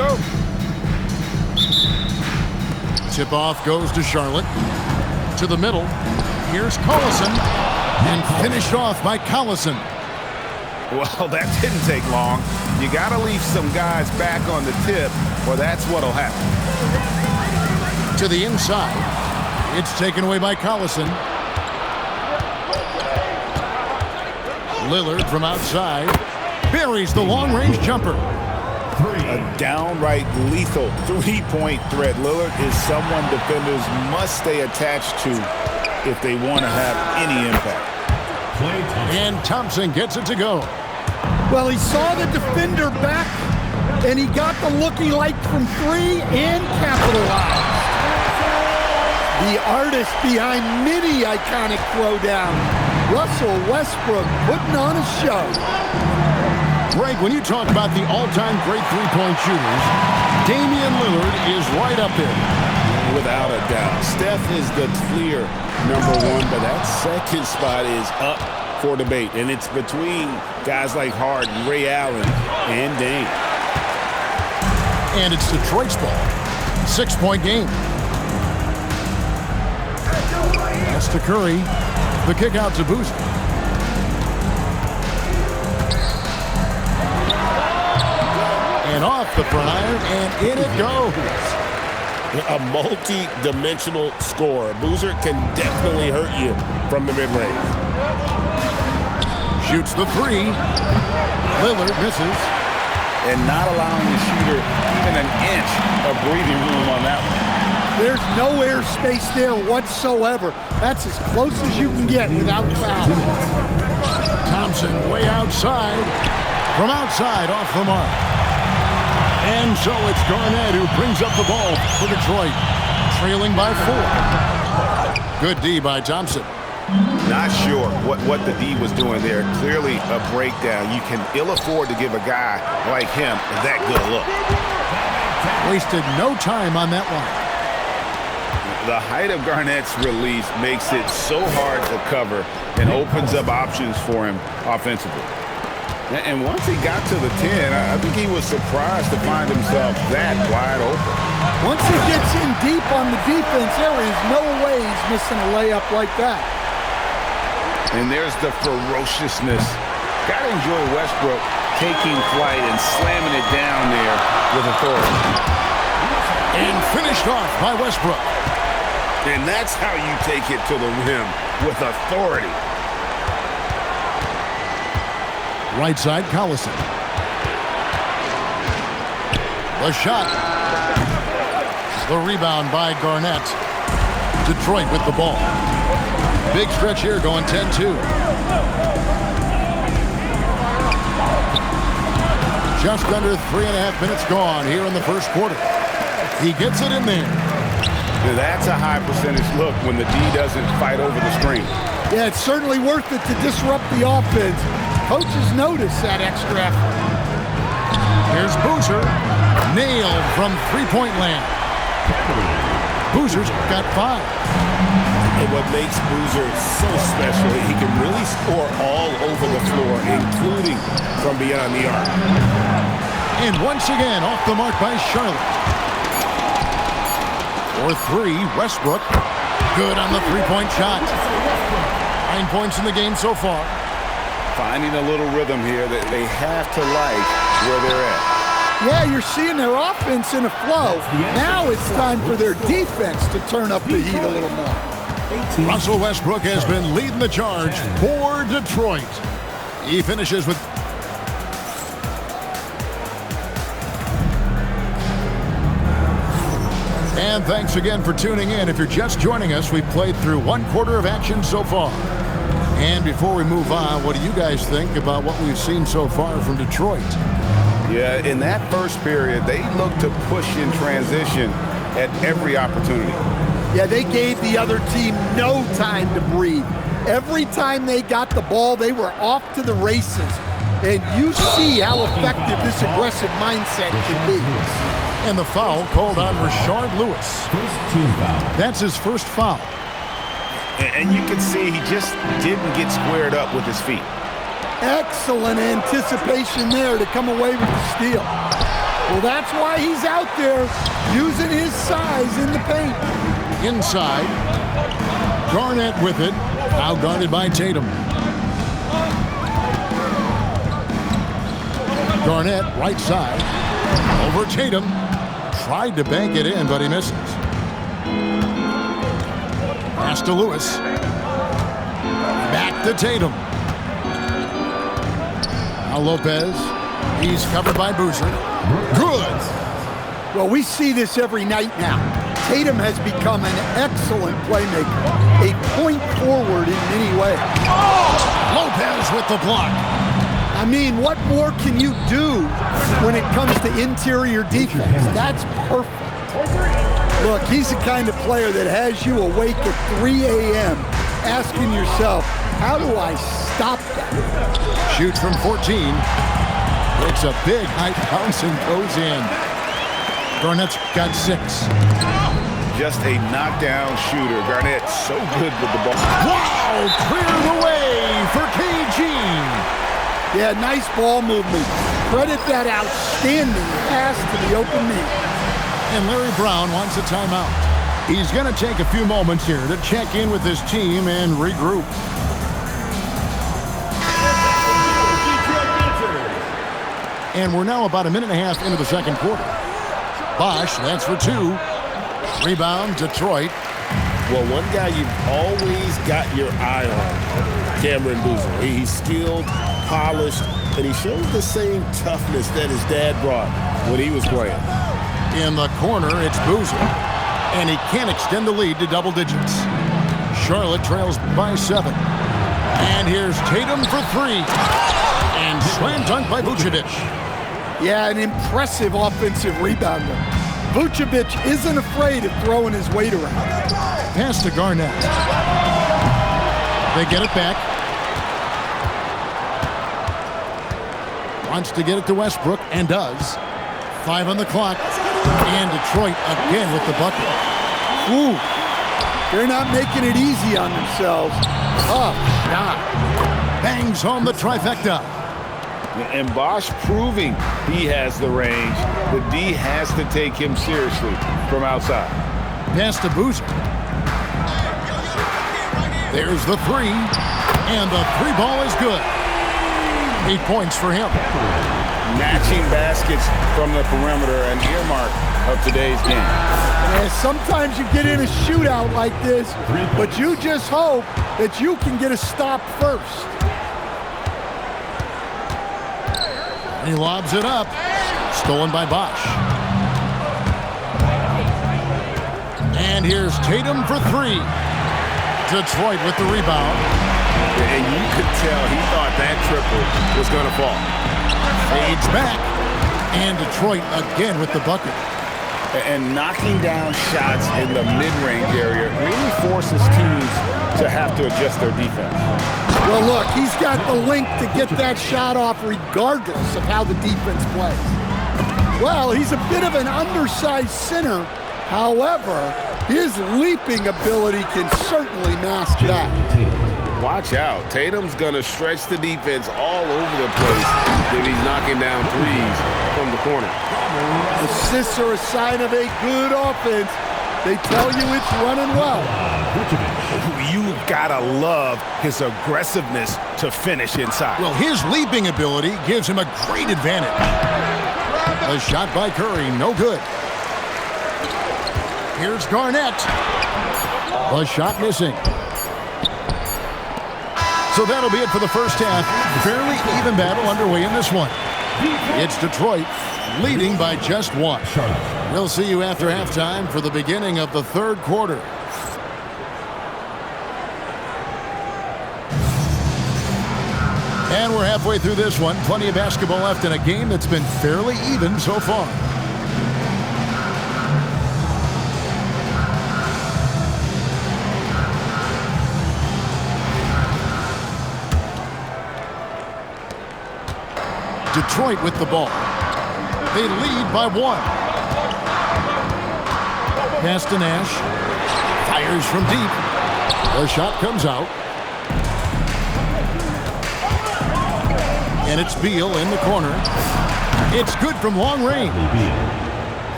go. Tip-off goes to Charlotte. To the middle. Here's Collison. And finished off by Collison. Well, that didn't take long. You got to leave some guys back on the tip, or that's what'll happen. To the inside. It's taken away by Collison. Lillard from outside. Buries the long-range jumper. A downright lethal three-point threat. Lillard is someone defenders must stay attached to if they want to have any impact. And Thompson gets it to go. Well, he saw the defender back, and he got the look he liked from three and capitalized. The artist behind many iconic throwdowns, Russell Westbrook, putting on a show. Greg, when you talk about the all-time great three-point shooters, Damian Lillard is right up there. Without a doubt. Steph is the clear #1, but that second spot is up for debate. And it's between guys like Harden, Ray Allen, and Dame. And it's Detroit's ball. 6-point game. That's to Curry. The kick out to Boozer. And off the prime, and in it goes. A multi-dimensional scorer. Boozer can definitely hurt you from the mid-range. Shoots the three. Lillard misses. And not allowing the shooter even an inch of breathing room on that one. There's no air space there whatsoever. That's as close as you can get without foul. Thompson way outside. From outside off the mark. And so it's Garnett who brings up the ball for Detroit, trailing by 4. Good D by Thompson. Not sure what the D was doing there. Clearly a breakdown. You can ill afford to give a guy like him that good look. Wasted no time on that one. The height of Garnett's release makes it so hard to cover and opens up options for him offensively. And once he got to the 10, I think he was surprised to find himself that wide open. Once he gets in deep on the defense, there is no way he's missing a layup like that. And there's the ferociousness. Got to enjoy Westbrook taking flight and slamming it down there with authority. And finished off by Westbrook. And that's how you take it to the rim, with authority. Right side, Collison. The shot. The rebound by Garnett. Detroit with the ball. Big stretch here going 10-2. Just under 3.5 minutes gone here in the first quarter. He gets it in there. Now that's a high percentage look when the D doesn't fight over the screen. Yeah, it's certainly worth it to disrupt the offense. Coaches notice that extra effort. Here's Boozer. Nailed from three-point land. Boozer's got 5. And what makes Boozer so special, he can really score all over the floor, including from beyond the arc. And once again, off the mark by Charlotte. For 3, Westbrook. Good on the three-point shot. 9 points in the game so far. Finding a little rhythm here that they have to like where they're at. Yeah, you're seeing their offense in a flow. Now it's time for their defense to turn up the heat a little more. Russell Westbrook has been leading the charge for Detroit. He finishes with... And thanks again for tuning in. If you're just joining us, we've played through 1 quarter of action so far. And before we move on, what do you guys think about what we've seen so far from Detroit? Yeah, in that first period, they looked to push in transition at every opportunity. Yeah, they gave the other team no time to breathe. Every time they got the ball, they were off to the races. And you see how effective this aggressive mindset can be. And the foul called on Rashard Lewis. That's his first foul. And you can see he just didn't get squared up with his feet. Excellent anticipation there to come away with the steal. Well, that's why he's out there using his size in the paint. Inside. Garnett with it. Now guarded by Tatum. Garnett, right side. Over Tatum. Tried to bank it in, but he misses. Pass to Lewis. Back to Tatum. Now Lopez. He's covered by Boozer. Good. Well, we see this every night now. Tatum has become an excellent playmaker, a point forward in many ways. Lopez with the block. I mean, what more can you do when it comes to interior defense? That's perfect. Look, he's the kind of player that has you awake at 3 a.m. asking yourself, how do I stop that? Shoots from 14. It's a big high bounce and goes in. Garnett's got 6. Just a knockdown shooter. Garnett so good with the ball. Wow! Clear the way for KG. Yeah, nice ball movement. Credit that outstanding pass to the open man. And Larry Brown wants a timeout. He's going to take a few moments here to check in with his team and regroup. And we're now about a minute and a half into the second quarter. Bosch, that's for 2. Rebound, Detroit. Well, one guy you've always got your eye on, Cameron Boozer. He's skilled, polished, and he shows the same toughness that his dad brought when he was playing. In the corner, it's Boozer. And he can't extend the lead to double digits. Charlotte trails by 7. And here's Tatum for 3. And slam dunk by Vucevic. Yeah, an impressive offensive rebounder. Vucevic isn't afraid of throwing his weight around. Pass to Garnett. They get it back. Wants to get it to Westbrook, and does. 5 on the clock. And Detroit again with the bucket. Ooh, they're not making it easy on themselves. Tough shot. Bangs home the trifecta. And Bosch proving he has the range. The D has to take him seriously from outside. Pass to Boozer. There's the 3. And the 3 ball is good. 8 points for him. Matching baskets from the perimeter, an earmark of today's game. And sometimes you get in a shootout like this, but you just hope that you can get a stop first. He lobs it up. Stolen by Bosch. And here's Tatum for 3. Detroit with the rebound. And you could tell he thought that triple was going to fall. Fades back. And Detroit again with the bucket. And knocking down shots in the mid-range area really forces teams to have to adjust their defense. Well, look, he's got the length to get that shot off regardless of how the defense plays. Well, he's a bit of an undersized center. However, his leaping ability can certainly mask that. Watch out. Tatum's going to stretch the defense all over the place if he's knocking down threes from the corner. Assists are a sign of a good offense. They tell you it's running well. You gotta love his aggressiveness to finish inside. Well, his leaping ability gives him a great advantage. A shot by Curry, no good. Here's Garnett. A shot missing. So that'll be it for the first half. Fairly even battle underway in this one. It's Detroit leading by just 1. We'll see you after halftime for the beginning of the third quarter. And we're halfway through this one. Plenty of basketball left in a game that's been fairly even so far. Detroit with the ball. They lead by 1. Pass to Nash. Fires from deep. The shot comes out. And it's Beal in the corner. It's good from long range.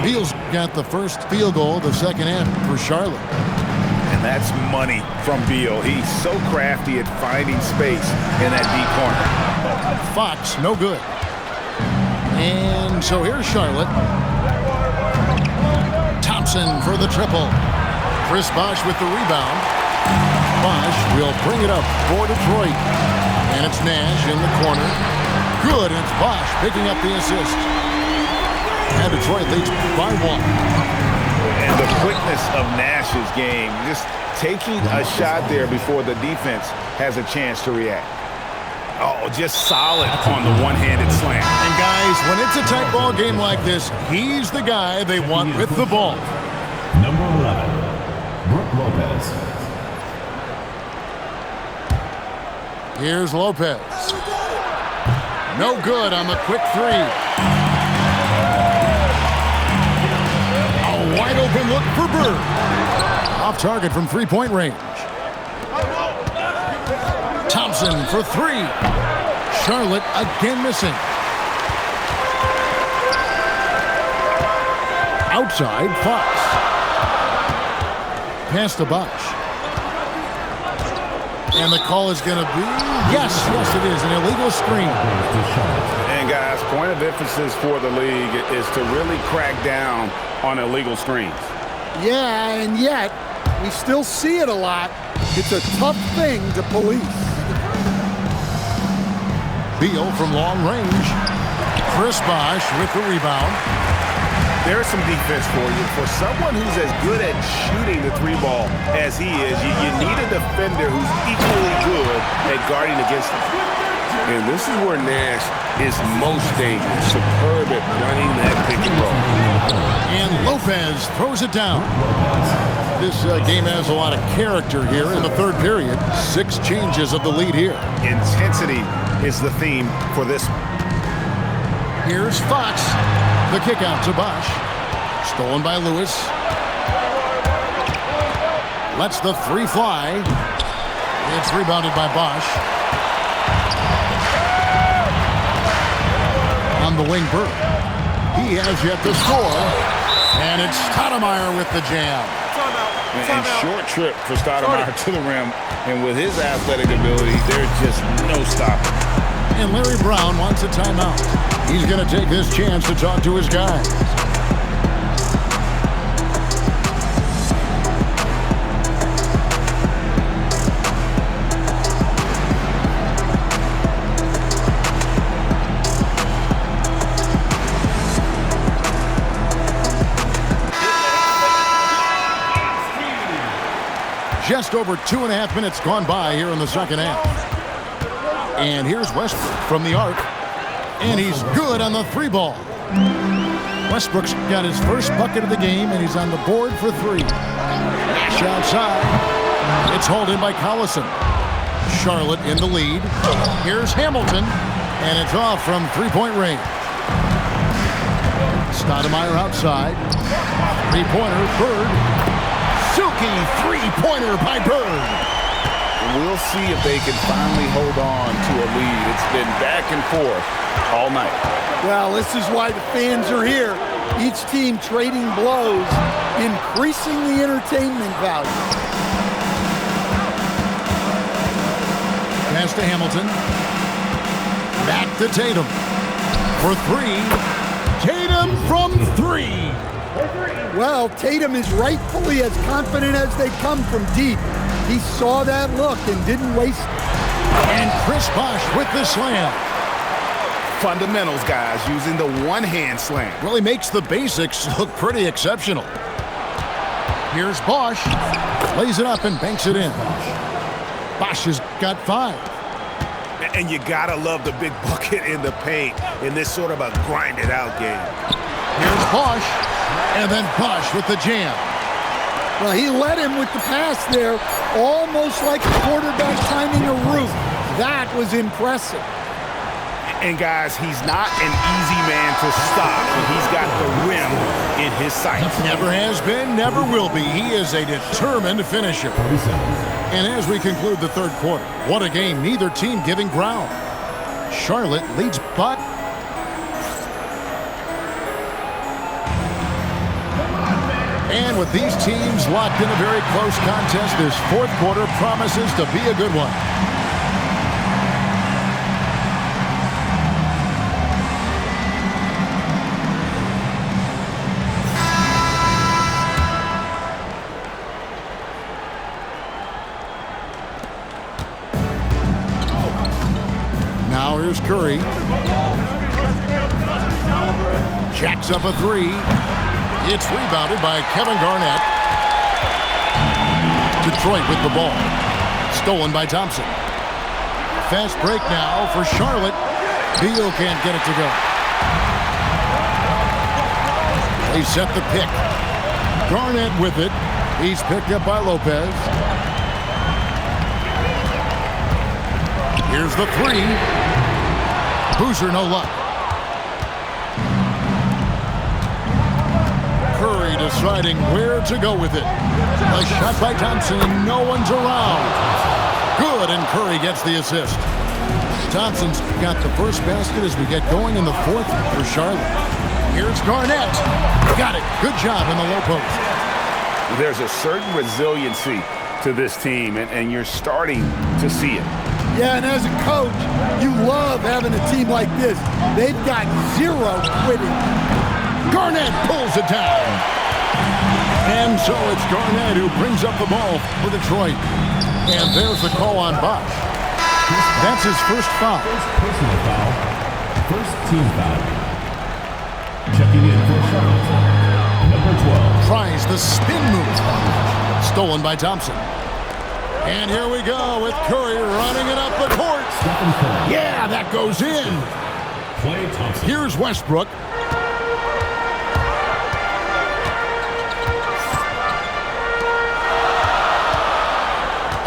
Beal's got the first field goal of the second half for Charlotte. And that's money from Beal. He's so crafty at finding space in that deep corner. Fox, no good. And so here's Charlotte. Thompson for the triple. Chris Bosh with the rebound. Bosh will bring it up for Detroit. And it's Nash in the corner. Good, and it's Bosh picking up the assist. And Detroit leads by 1. And the quickness of Nash's game, just taking a shot there before the defense has a chance to react. Oh, just solid on the one-handed slam. And guys, when it's a tight ball game like this, he's the guy they want with the ball. Number 11, Brook Lopez. Here's Lopez. No good on the quick three. A wide open look for Bird. Off target from three-point range. Thompson for three. Charlotte again missing. Outside, Fox. Pass to Bosh. And the call is going to be, yes, it is, an illegal screen. And guys, point of emphasis for the league is to really crack down on illegal screens. Yeah, and yet, we still see it a lot. It's a tough thing to police. Beal from long range. Chris Bosh with the rebound. There's some defense for you. For someone who's as good at shooting the three ball as he is, you need a defender who's equally good at guarding against him. And this is where Nash is most dangerous. Superb at running that pick and roll. And Lopez throws it down. This game has a lot of character here in the third period. 6 changes of the lead here. Intensity is the theme for this. Here's Fox. The kick out to Bosh. Stolen by Lewis. Lets the three fly. It's rebounded by Bosh. On the wing, Bird. He has yet to score. And it's Stoudemire with the jam. And short trip for Stoudemire to the rim. And with his athletic ability, there's just no stopping. And Larry Brown wants a timeout. He's going to take this chance to talk to his guys. Just over 2.5 minutes gone by here in the second half. And here's Westbrook from the arc. And he's good on the three ball. Westbrook's got his first bucket of the game, and he's on the board for 3. Nash outside. It's hauled in by Collison. Charlotte in the lead. Here's Hamilton, and it's off from three-point range. Stoudemire outside. Three-pointer, Bird. Silky three-pointer by Bird. We'll see if they can finally hold on to a lead. It's been back and forth all night. Well, this is why the fans are here. Each team trading blows, increasing the entertainment value. Pass to Hamilton. Back to Tatum. For 3. Tatum from 3. Well, Tatum is rightfully as confident as they come from deep. He saw that look and didn't waste it. And Chris Bosh with the slam. Fundamentals, guys, using the one-hand slam. Really makes the basics look pretty exceptional. Here's Bosh. Lays it up and banks it in. Bosh has got 5. And you gotta love the big bucket in the paint in this sort of a grinded-out game. Here's Bosh. And then Bosh with the jam. Well, he led him with the pass there, almost like a quarterback timing a route. That was impressive. And guys, he's not an easy man to stop when he's got the rim in his sights. Never has been, never will be. He is a determined finisher. And as we conclude the third quarter, what a game, neither team giving ground. Charlotte leads by. And with these teams locked in a very close contest, this fourth quarter promises to be a good one. Now here's Curry. Jacks up a three. It's rebounded by Kevin Garnett. Detroit with the ball. Stolen by Thompson. Fast break now for Charlotte. Beal can't get it to go. They set the pick. Garnett with it. He's picked up by Lopez. Here's the three. Boozer no luck. Curry deciding where to go with it. A shot by Thompson, and no one's around. Good, and Curry gets the assist. Thompson's got the first basket as we get going in the fourth for Charlotte. Here's Garnett. Got it. Good job in the low post. There's a certain resiliency to this team, and you're starting to see it. Yeah, and as a coach, you love having a team like this. They've got zero quitting. Garnett pulls it down. And so it's Garnett who brings up the ball for Detroit. And there's the call on Bosh. That's his first foul. First personal foul. First team foul. Checking in for Charlotte. Number 12. Tries the spin move. Stolen by Thompson. And here we go with Curry running it up the court. Stephen Curry. Yeah, that goes in. Klay Thompson. Here's Westbrook.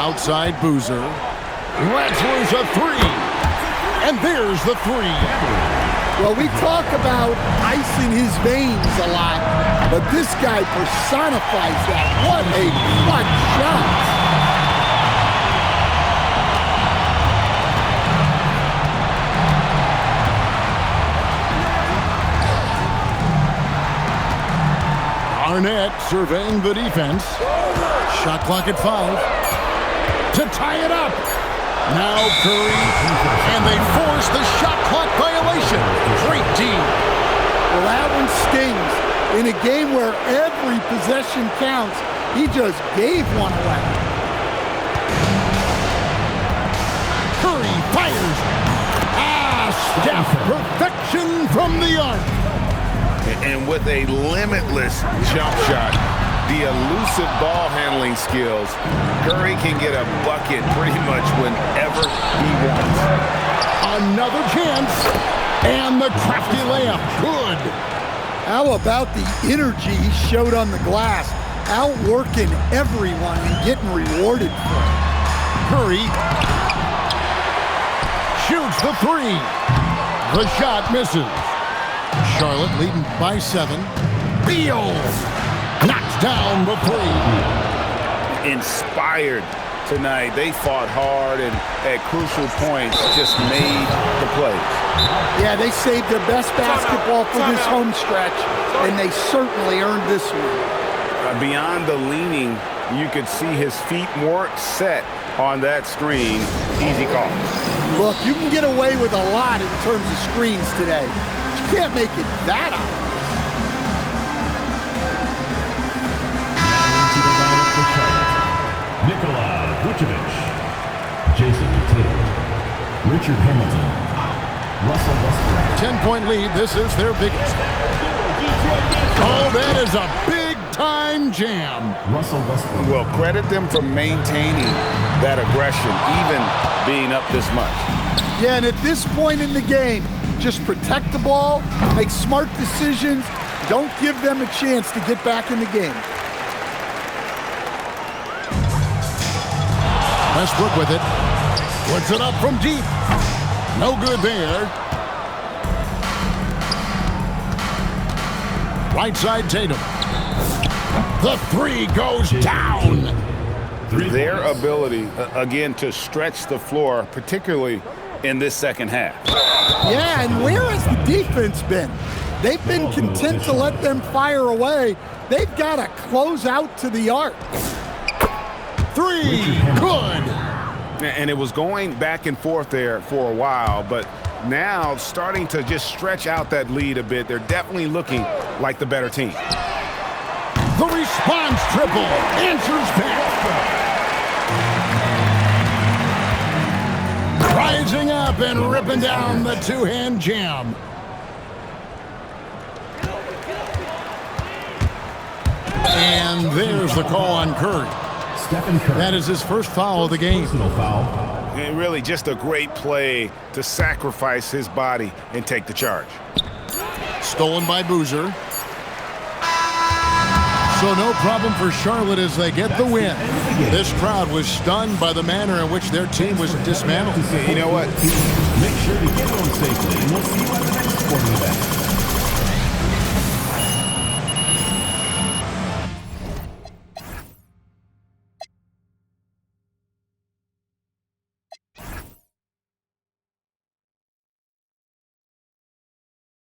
Outside Boozer. Lets loose a three. And there's the three. Well, we talk about icing his veins a lot, but this guy personifies that. What a clutch shot. Garnett surveying the defense. Shot clock at 5. To tie it up. Now Curry. And they force the shot clock violation. Great team. Well, that one stings. In a game where every possession counts, he just gave one away. Curry fires. Steph. Perfection from the arc. And with a limitless jump shot, the elusive ball handling skills, Curry can get a bucket pretty much whenever he wants. Another chance. And the crafty layup. Good. How about the energy he showed on the glass, outworking everyone and getting rewarded for it. Curry shoots the three. The shot misses. Charlotte leading by 7. Beal knocks down the three. Inspired tonight. They fought hard and at crucial points just made the plays. Yeah, they saved their best basketball for this home stretch, and they certainly earned this one. Beyond the leaning, you could see his feet weren't set on that screen. Easy call. Look, you can get away with a lot in terms of screens today. You can't make it that obvious. Into the lineup for Charlotte. Nikola Vucevic, Jason Tatum, Richard Hamilton, Russell Westbrook. 10-point lead. This is their biggest. Oh, that is a big-time jam. Russell Westbrook. Well, credit them for maintaining that aggression, even being up this much. Yeah, and at this point in the game, just protect the ball, make smart decisions, don't give them a chance to get back in the game. Westbrook with it. Puts it up from deep. No good there. Right side Tatum. The three goes down. Their ability, again, to stretch the floor, particularly in this second half. Yeah, and where has the defense been? They've been content to let them fire away. They've got to close out to the arc. 3, good. And it was going back and forth there for a while, but now starting to just stretch out that lead a bit. They're definitely looking like the better team. The response triple answers back. Rising up and ripping down the two-hand jam. And there's the call on Curry. Stephen Curry. That is his first foul of the game. Personal foul. And really just a great play to sacrifice his body and take the charge. Stolen by Boozer. So no problem for Charlotte as they get the win. This crowd was stunned by the manner in which their team was dismantled. You know what? Make sure to get home safely, and we'll see you at the next sporting event.